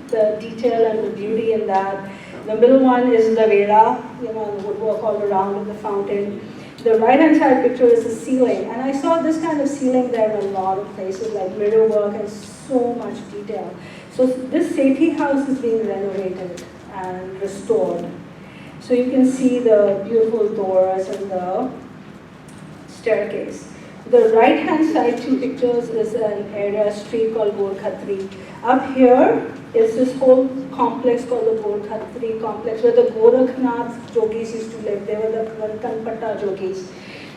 S2: the detail and the beauty in that. The middle one is the Veda, the woodwork all around with the fountain. The right-hand side picture is the ceiling, and I saw this kind of ceiling there in a lot of places, like mirror work and so much detail. So this Sethi house is being renovated and restored. So you can see the beautiful doors and the staircase. The right-hand side two pictures is an area, street called Gor Khatri. Up here is this whole complex called the Gor Khatri complex, where the Gorakhnath Jogis used to live. They were the Kanpatta Jogis.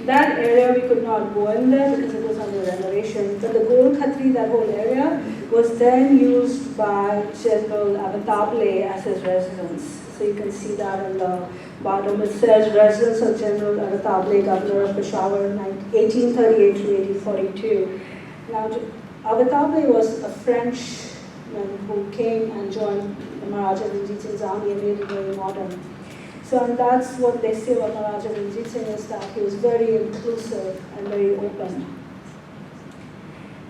S2: That area we could not go in there because it was under renovation. But the Gor Khatri, that whole area, was then used by General Avatable as his residence. So you can see that on the bottom. It says residence of General Avatable, Governor of Peshawar, 1838 to 1842. Now, Avatable was a Frenchman who came and joined Maharaja Ranjit Singh's army and made it very modern. So and that's what they say about Maharaja Ranjit Singh is that he was very inclusive and very open.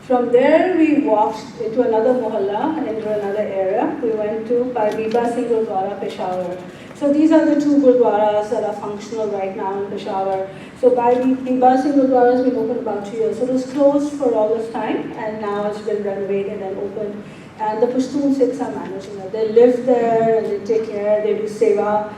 S2: From there, we walked into another mohalla and into another area. We went to Biba Singh Gurdwara, Peshawar. So these are the two Gurdwaras that are functional right now in Peshawar. So Biba Singh Gurdwara has been open about 2 years. So it was closed for all this time, and now it's been renovated and opened. And the Pashtun Sikhs are managing it. They live there, and they take care, they do seva.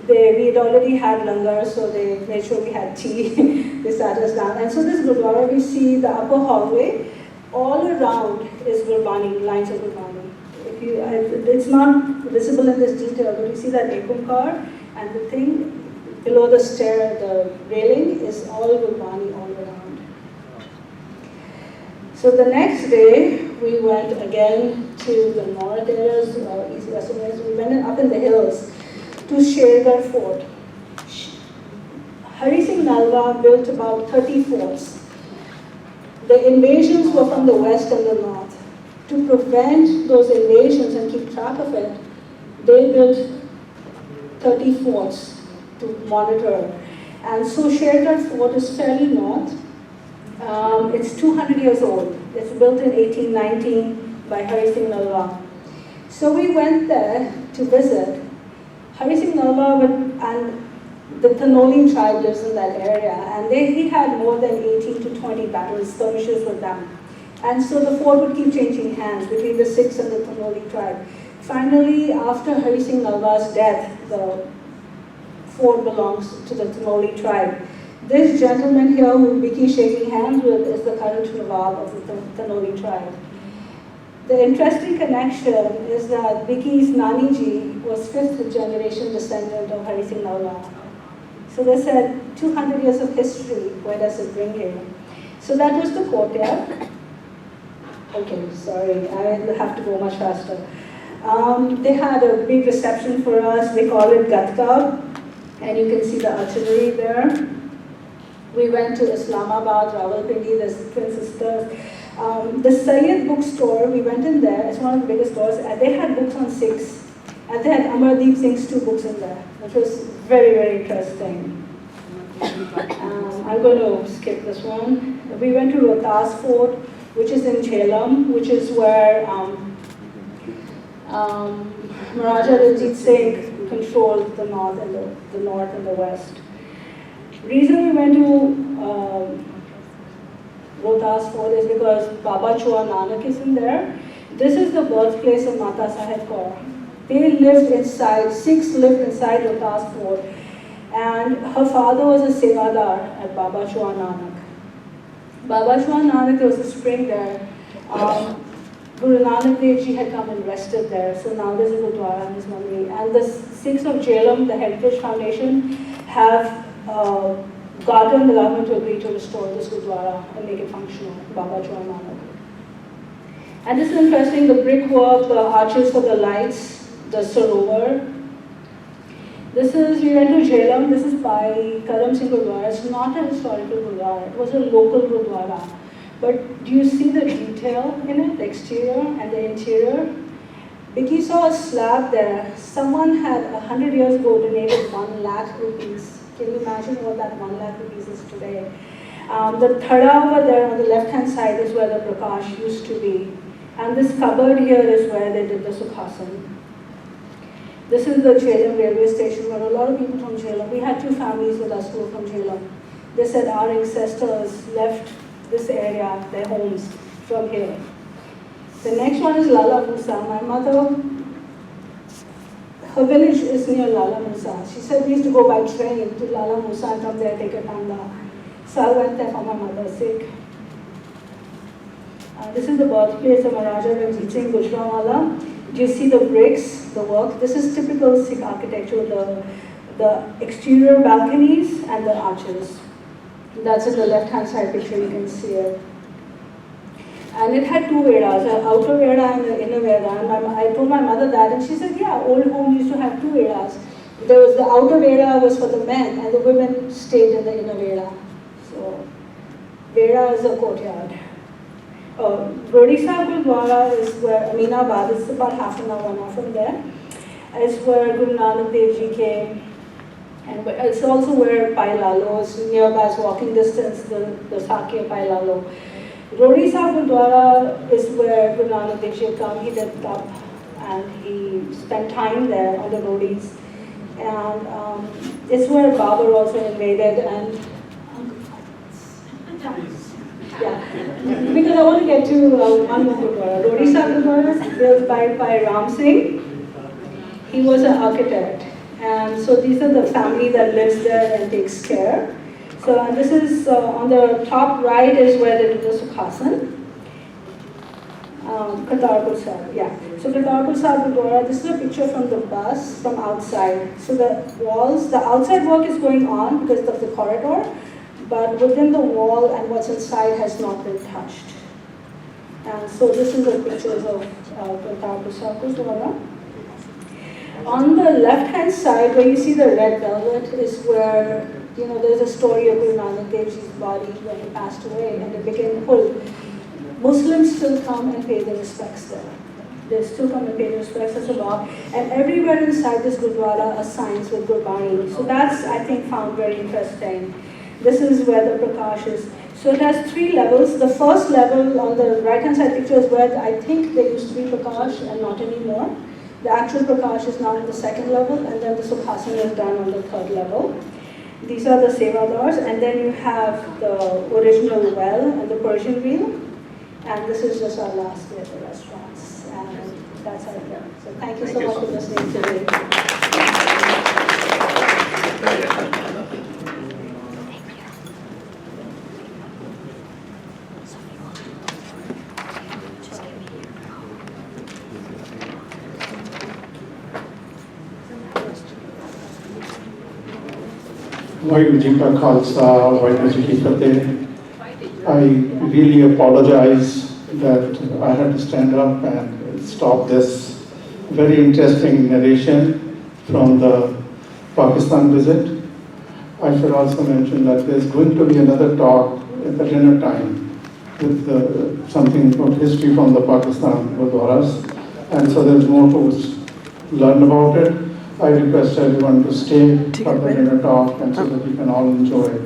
S2: We had already had langar, so they made sure we had tea. They sat us down. And so this Gurdwara, we see the upper hallway, all around is Gurbani, lines of Gurbani. It's not visible in this detail, but you see that Ekunkar and the thing, below the stair, the railing is all Gurbani all around. So the next day, we went again to the north areas, east western areas. We went up in the hills to Shergarh Fort. Hari Singh Nalwa built about 30 forts. The invasions were from the west and the north. To prevent those invasions and keep track of it, they built 30 forts to monitor. And so Shergarh Fort is fairly north. It's 200 years old. It's built in 1819 by Hari Singh Nalwa. So we went there to visit. Hari Singh Nalwa and the Thanoli tribe lives in that area, and he had more than 18 to 20 battles, skirmishes with them. And so the fort would keep changing hands between the Sikhs and the Thanoli tribe. Finally, after Hari Singh Nalwa's death, the fort belongs to the Thanoli tribe. This gentleman here who Vicky shaking hands with is the current Nawab of the Thanoli tribe. The interesting connection is that Vicky's Nani Ji was 5th generation descendant of Hari Singh Nalwa. So they said, 200 years of history, where does it bring you? So that was the courtyard. Okay, sorry, I have to go much faster. They had a big reception for us. They call it Gatka, and you can see the artillery there. We went to Islamabad, Rawalpindi, the Twin Sisters. The Syed bookstore, we went in there. It's one of the biggest stores. And they had books on Sikhs. And they had Amardeep Singh's 2 books in there, which was very, very interesting. I'm going to skip this one. We went to Rohtas Fort, which is in Jhelum, which is where Maharaja Ranjit Singh controlled the north and the west. Reason we went to Rohtas Fort is because Baba Chua Nanak is in there. This is the birthplace of Mata Sahib Kaur. They lived inside, Sikhs lived inside Rohtas Fort, and her father was a sevadar at Baba Chua Nanak. Baba Chua Nanak, there was a spring there. Guru Nanak Dev Ji had come and rested there, so now there's a Gurdwara in his memory. And the Sikhs of Jhelum, the Heritage Foundation, have gotten the government to agree to restore this Gurdwara and make it functional, Baba Chua Nanak. And this is interesting, the brickwork, the arches for the lights, the Sarovar. We went to Jhelum, this is by Karam Singh Gurdwara. It's not a historical Gurdwara, it was a local Gurdwara. But do you see the detail in it, the exterior and the interior? Vicky saw a slab there. Someone had 100 years ago donated 1 lakh rupees. Can you imagine what that 1 lakh rupees is today? The thada over there on the left-hand side is where the Prakash used to be. And this cupboard here is where they did the Sukhasan. This is the Jhelum railway station where a lot of people from Jhelum, we had 2 families with us who were from Jhelum. They said our ancestors left this area, their homes, from here. The next one is Lala Musa. My mother, her village is near Lala Musa. She said we used to go by train to Lala Musa and from there take a tanda. So I went there for my mother's sake. This is the birthplace of Maharaja Ranjit Singh Gujranwala. Do you see the bricks, the work? This is typical Sikh architecture, the exterior balconies and the arches. That's in the left-hand side picture, you can see it. And it had 2 eras, an outer era and an inner era. And I told my mother that, and she said, yeah, old home used to have 2 eras. The outer era was for the men, and the women stayed in the inner era. So, Vera is a courtyard. Rodisa Gurdwara is where Aminabad is about half an hour from there. It's where Guru Nanak Dev Ji came. And it's also where Pai Lalo is nearby, it's walking distance, the Sakya Pai Lalo. Rodisa Gurdwara is where Guru Nanak Dev Ji came. He did up and he spent time there on the Rodis. And it's where Babur also invaded and yeah, because I want to get to one more Gurdwara. Rodisa Gurdwara is built by Ram Singh. He was an architect. And so these are the family that lives there and takes care. So and this is on the top right is where they do the Sukhasan. Kartarpur Sahib, yeah. So Kartarpur Sahib Gurdwara, this is a picture from the bus from outside. So the walls, the outside work is going on because of the corridor, but within the wall and what's inside has not been touched. And so this is the pictures of Kartarpur Sahib Gurdwara. On the left-hand side, where you see the red velvet, is where, you know, there's a story of Guru Nanak Dev Ji's body when he passed away, and they became full. Muslims still come and pay their respects there. They still come and pay their respects as well. And everywhere inside this Gurdwara are signs with Gurbani. So that's, I think, found very interesting. This is where the Prakash is. So it has 3 levels. The first level on the right-hand side picture is where I think there used to be Prakash and not anymore. The actual Prakash is now in the 2nd level, and then the Sukhasana is done on the 3rd level. These are the Sevadars, and then you have the original well and the Persian wheel. And this is just our last day at the restaurants. And that's how it goes. So thank you so much for listening today.
S1: Waheguru Ji Ka Khalsa, Waheguru Ji Ki Fateh. I really apologize that I had to stand up and stop this very interesting narration from the Pakistan visit. I should also mention that there's going to be another talk at the dinner time with something from history from the Pakistan Gurdwaras, and so there's more to learn about it. I request everyone to stay for the dinner talk and so that we can all enjoy it.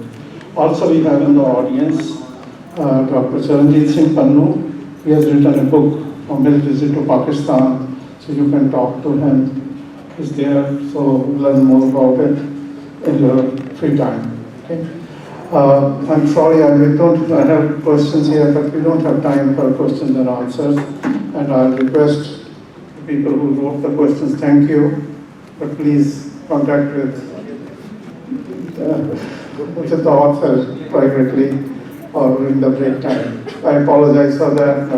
S1: Also, we have in the audience Dr. Charanjit Singh Pannu. He has written a book on his visit to Pakistan, so you can talk to him. He's there, so learn more about it in your free time. Okay? I'm sorry, I have questions here, but we don't have time for questions and answers. And I'll request the people who wrote the questions, thank you, but please contact with the author privately or during the break time. I apologize for that,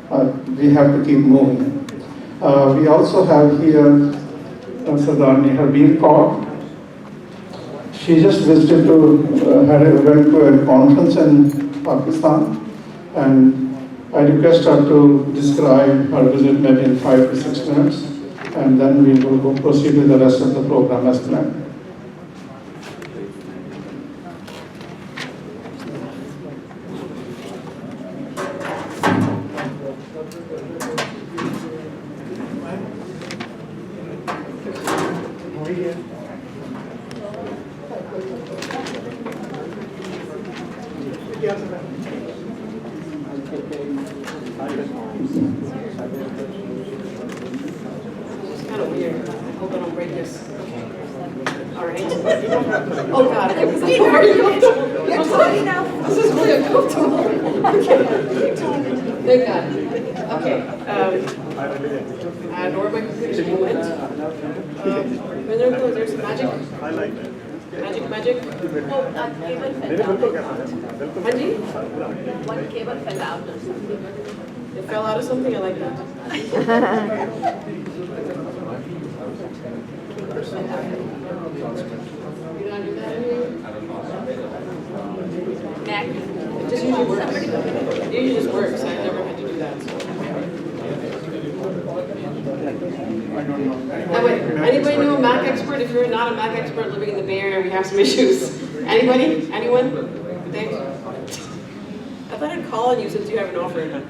S1: but we have to keep moving. We also have here Sardarni Harbeen Kaur. She just visited went to a conference in Pakistan, and I request her to describe her visit maybe in 5 to 6 minutes, and then we will proceed with the rest of the program as planned.
S3: One cable fell out or something.
S4: It fell out of something? I like that. You don't do that anymore?
S3: Neck.
S4: It just usually works. It usually just works. I never had to do that. So. Oh, wait. Anybody know a Mac expert? If you're not a Mac expert living in the Bay Area, we have some issues. Anybody? Anyone? Thanks. I thought I'd call on you since you haven't offered.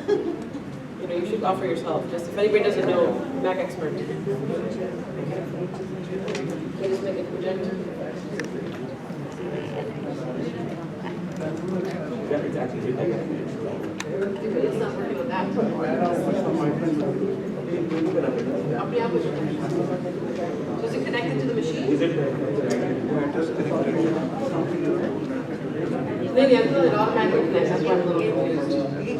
S4: You know, you should offer yourself. Just if anybody doesn't know, Mac expert. Can you just make a project? It's not working on that. So is it connected to the machine? Maybe I thought it automatically connects. That's why I'm a little confused.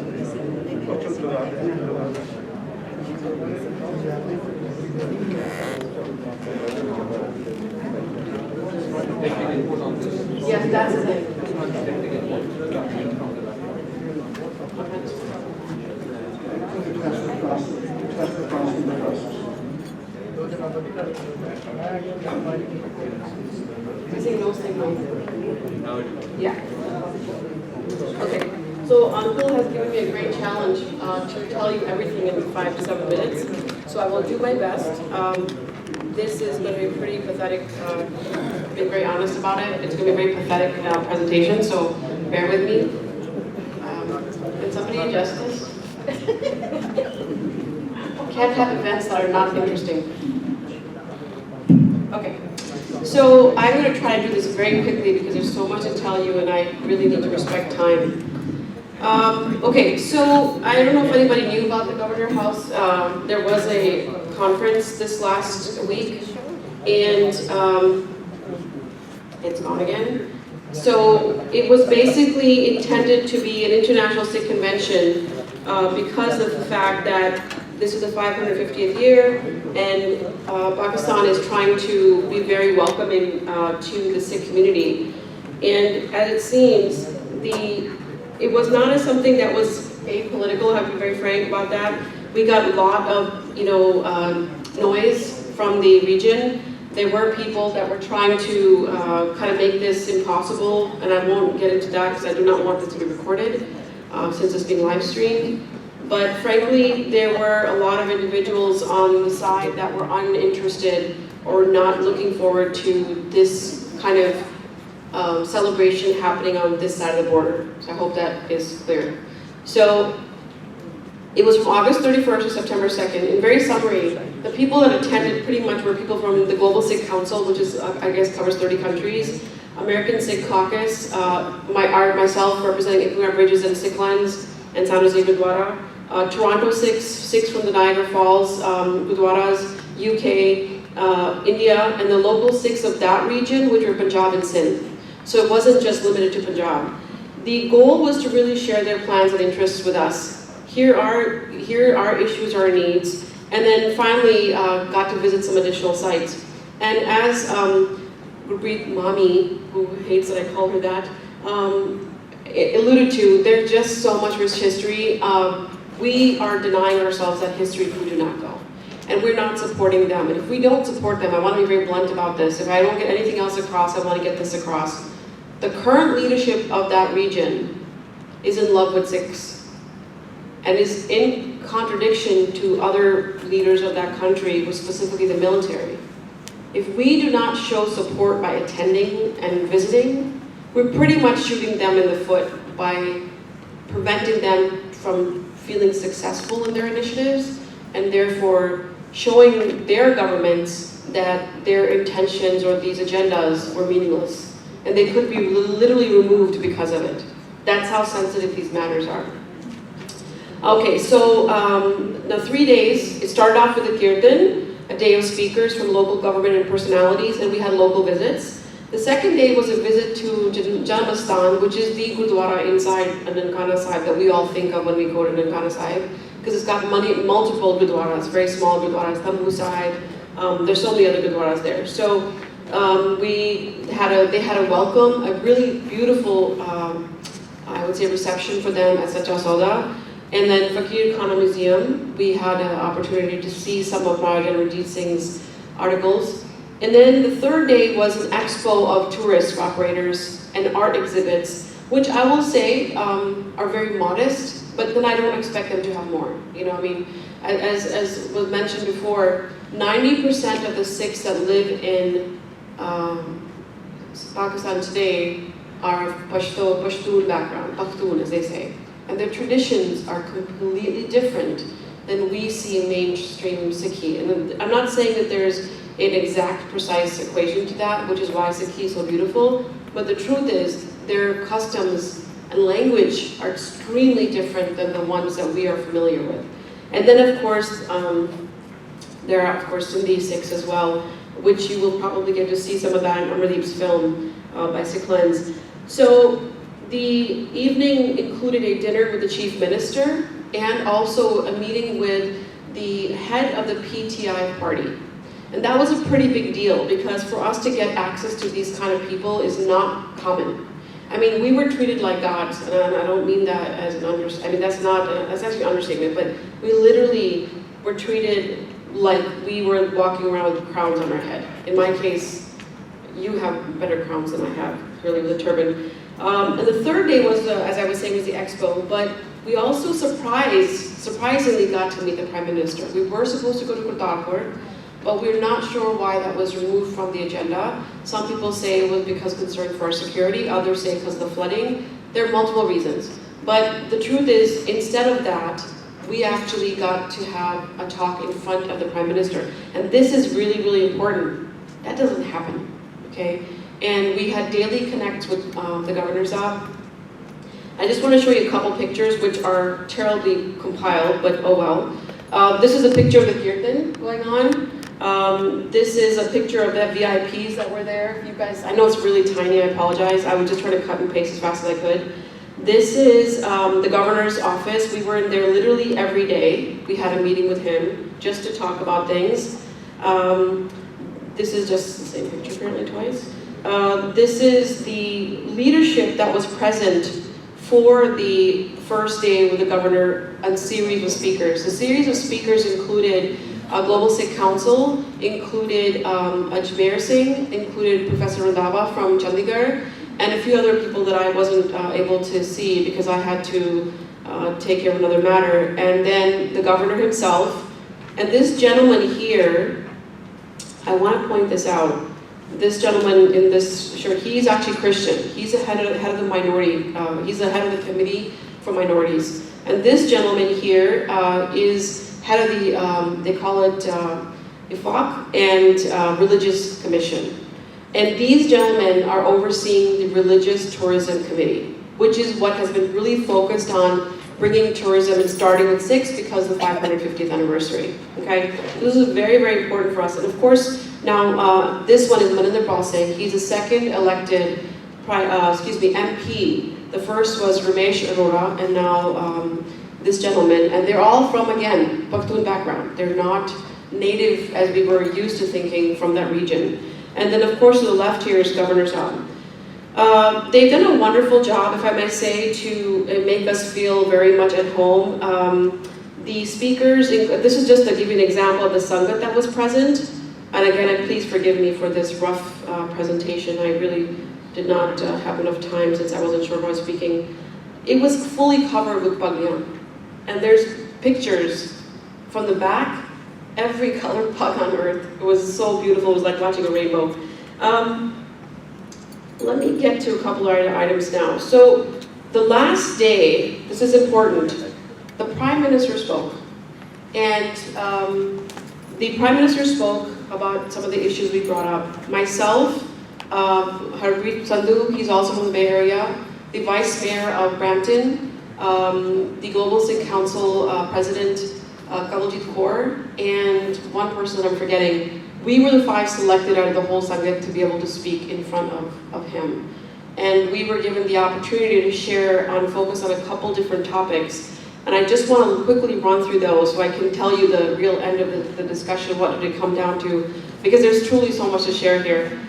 S4: Yes, that's the thing. Say no, say no. Yeah. Okay. So Uncle has given me a great challenge to tell you everything in 5 to 7 minutes. So I will do my best. This is going to be pretty pathetic. Being very honest about it, it's going to be a very pathetic presentation. So bear with me. Can somebody adjust this? Can't have events that are not interesting. Okay. So I'm going to try to do this very quickly because there's so much to tell you, and I really need to respect time. Okay, so I don't know if anybody knew about the Governor House. There was a conference this last week, and it's gone again. So it was basically intended to be an international Sikh convention because of the fact that this is the 550th year, and Pakistan is trying to be very welcoming to the Sikh community. And as it seems, it was not as something that was apolitical. I have to be very frank about that. We got a lot of, noise from the region. There were people that were trying to kind of make this impossible, and I won't get into that because I do not want this to be recorded since it's being live streamed. But frankly, there were a lot of individuals on the side that were uninterested or not looking forward to this kind of celebration happening on this side of the border. So I hope that is clear. So it was from August 31st to September 2nd. In very summary, the people that attended pretty much were people from the Global Sikh Council, which is, I guess, covers 30 countries, American Sikh Caucus, myself representing Ikura Bridges and Sikh Lands, and San Jose Gurdwara, Toronto Sikhs from the Niagara Falls, Gurdwaras, UK, India, and the local Sikhs of that region, which were Punjab and Sindh. So it wasn't just limited to Punjab. The goal was to really share their plans and interests with us. Here are issues, our needs, and then finally got to visit some additional sites. And as Gurpeet Mami, who hates that I call her that, alluded to, there's just so much rich history. We are denying ourselves that history if we do not go. And we're not supporting them. And if we don't support them, I want to be very blunt about this. If I don't get anything else across, I want to get this across. The current leadership of that region is in love with Sikhs and is in contradiction to other leaders of that country, specifically the military. If we do not show support by attending and visiting, we're pretty much shooting them in the foot by preventing them from feeling successful in their initiatives, and therefore showing their governments that their intentions or these agendas were meaningless. And they could be literally removed because of it. That's how sensitive these matters are. Okay, so now 3 days. It started off with a kirtan, a day of speakers from local government and personalities, and we had local visits. The second day was a visit to Janmastan, which is the Gurdwara inside Nankana Sahib that we all think of when we go to Nankana Sahib, because it's got multiple Gurdwaras, very small Gurdwaras, Tambu Sahib. There's so many other Gurdwaras there. So they had a welcome, a really beautiful, I would say, reception for them at Sacha Sauda. And then Fakir Khana Museum, we had an opportunity to see some of Maharaja Ranjit Singh's articles. And then the third day was an expo of tourist operators and art exhibits, which I will say are very modest, but then I don't expect them to have more. You know, I mean, as was mentioned before, 90% of the Sikhs that live in Pakistan today are Pashtun background, Pakhtun as they say. And their traditions are completely different than we see in mainstream Sikhi. And I'm not saying that there's an exact, precise equation to that, which is why Sikhi is so beautiful, but the truth is their customs and language are extremely different than the ones that we are familiar with. And then of course, there are of course Sindhi Sikhs as well, which you will probably get to see some of that in Amardeep's film by Sikh Lens. So the evening included a dinner with the chief minister and also a meeting with the head of the PTI party. And that was a pretty big deal because for us to get access to these kind of people is not common. I mean, we were treated like gods, and I don't mean that as an that's actually an understatement, but we literally were treated like we were walking around with crowns on our head. In my case, you have better crowns than I have, really, with a turban. And the third day was, as I was saying, was the expo, but we also surprisingly got to meet the Prime Minister. We were supposed to go to Kartarpur, but we're not sure why that was removed from the agenda. Some people say it was because of concern for our security, others say because of the flooding. There are multiple reasons. But the truth is, instead of that, we actually got to have a talk in front of the Prime Minister. And this is really, really important. That doesn't happen, okay? And we had daily connects with the Governor's Office. I just want to show you a couple pictures which are terribly compiled, but oh well. This is a picture of the Kirtan going on. This is a picture of the VIPs that were there. You guys, I know it's really tiny, I apologize. I would just try to cut and paste as fast as I could. This is the Governor's Office. We were in there literally every day. We had a meeting with him just to talk about things. This is just the same picture apparently twice. This is the leadership that was present for the first day with the Governor, a series of speakers. The series of speakers included a Global Sikh Council, included Ajmer Singh, included Professor Randhawa from Chandigarh, and a few other people that I wasn't able to see because I had to take care of another matter. And then the Governor himself. And this gentleman here, I want to point this out. This gentleman in this shirt, he's actually Christian. He's the head of the minority. He's the head of the committee for minorities. And this gentleman here is head of the, they call it IFAQ and Religious Commission. And these gentlemen are overseeing the Religious Tourism Committee, which is what has been really focused on bringing tourism and starting with Sikhs because of the 550th anniversary. Okay, this is very, very important for us. And of course, now this one is Maninder Paul Singh. He's the second elected, MP. The first was Ramesh Arora, and now this gentleman. And they're all from, again, Pakhtun background. They're not native as we were used to thinking from that region. And then, of course, to the left here is Governor Zhang. They've done a wonderful job, if I may say, to make us feel very much at home. The speakers, this is just to give you an example of the Sangat that was present. And again, please forgive me for this rough presentation. I really did not have enough time since I wasn't sure if I was speaking. It was fully covered with Pagyan. And there's pictures from the back, every colored pug on earth. It was so beautiful, it was like watching a rainbow. Let me get to a couple of items now. So the last day, this is important, the Prime Minister spoke. And the Prime Minister spoke about some of the issues we brought up. Myself, Harpreet Sandhu, he's also from the Bay Area, the Vice Mayor of Brampton, the Global Sikh Council President, Kaur, and one person that I'm forgetting. We were the 5 selected out of the whole Sangat to be able to speak in front of him. And we were given the opportunity to share on focus on a couple different topics. And I just want to quickly run through those so I can tell you the real end of the discussion, what did it come down to, because there's truly so much to share here.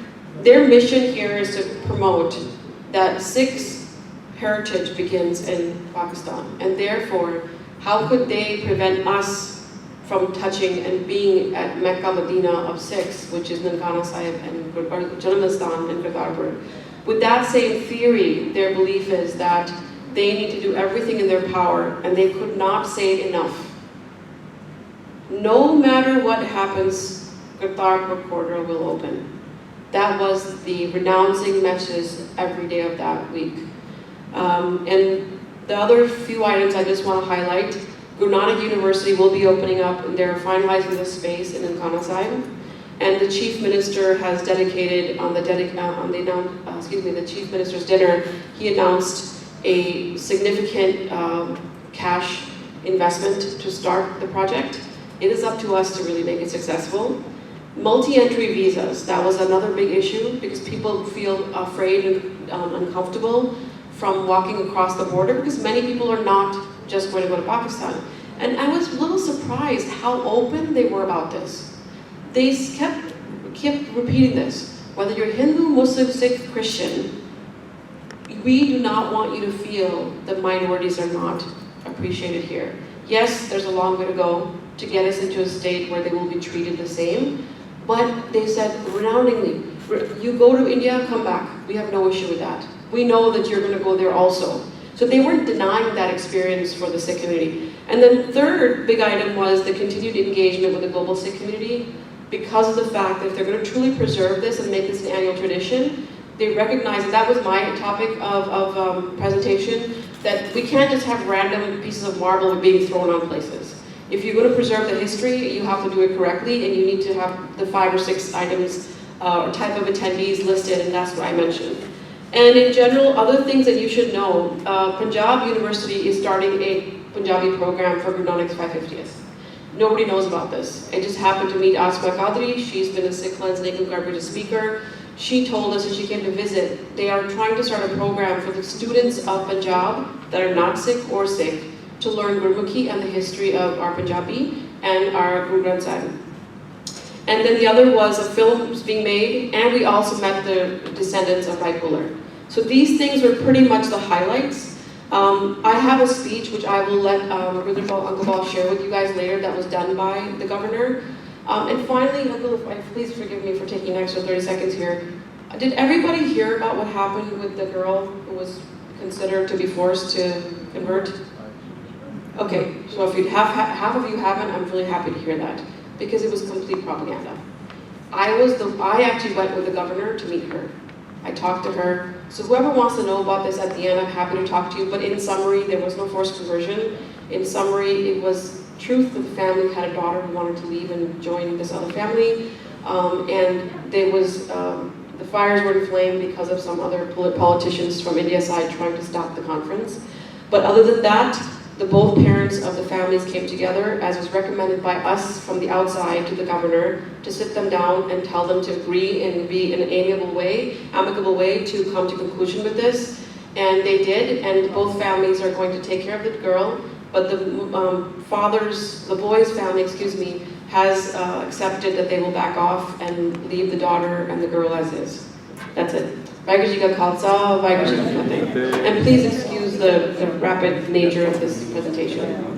S4: Their mission here is to promote that Sikhs' heritage begins in Pakistan. And therefore, how could they prevent us from touching and being at Mecca, Medina of Sikhs, which is Nankana Sahib and Janamistan and Kartarpur. With that same theory, their belief is that they need to do everything in their power, and they could not say enough. No matter what happens, Kartarpur corridor will open. That was the renouncing message every day of that week. And the other few items I just want to highlight. Guru Nanak University will be opening up, and they're finalizing this space in Nankana Sahib. And the Chief Minister has dedicated the Chief Minister's dinner. He announced a significant cash investment to start the project. It is up to us to really make it successful. Multi-entry visas, that was another big issue because people feel afraid and uncomfortable from walking across the border because many people are not just going to go to Pakistan. And I was a little surprised how open they were about this. They kept repeating this. Whether you're Hindu, Muslim, Sikh, Christian, we do not want you to feel that minorities are not appreciated here. Yes, there's a long way to go, to get us into a state where they will be treated the same. But they said resoundingly, you go to India, come back. We have no issue with that. We know that you're going to go there also. So they weren't denying that experience for the Sikh community. And then third big item was the continued engagement with the global Sikh community, because of the fact that if they're going to truly preserve this and make this an annual tradition, they recognize, and that was my topic of presentation, that we can't just have random pieces of marble being thrown on places. If you're going to preserve the history, you have to do it correctly, and you need to have the 5 or 6 items or type of attendees listed, and that's what I mentioned. And in general, other things that you should know, Punjab University is starting a Punjabi program for Guru Nanak's 550th. Nobody knows about this. I just happened to meet Asma Qadri. She's been a Sikh Lens and Gurpeet speaker. She told us, and she came to visit, they are trying to start a program for the students of Punjab that are not Sikh or Sikh to learn Gurmukhi and the history of our Punjabi and our Guru Granth Sahib. And then the other was a film was being made, and we also met the descendants of Rai Kular. So these things were pretty much the highlights. I have a speech which I will let Uncle Bal share with you guys later that was done by the governor. And finally, Uncle, please forgive me for taking an extra 30 seconds here. Did everybody hear about what happened with the girl who was considered to be forced to convert? Okay, so if half of you haven't, I'm really happy to hear that, because it was complete propaganda. I actually went with the governor to meet her. I talked to her. So whoever wants to know about this at the end, I'm happy to talk to you. But in summary, there was no forced conversion. In summary, it was truth that the family had a daughter who wanted to leave and join this other family. And there was, the fires were inflamed because of some other politicians from India side trying to stop the conference. But other than that, both parents of the families came together, as was recommended by us from the outside to the governor, to sit them down and tell them to agree and be in an amicable way to come to conclusion with this. And they did, and both families are going to take care of the girl, but the boy's family, has accepted that they will back off and leave the daughter and the girl as is. That's it. Vaheguru Ji Ka Khalsa, Vaheguru Ji Ki Fateh. And please excuse the rapid nature of this presentation.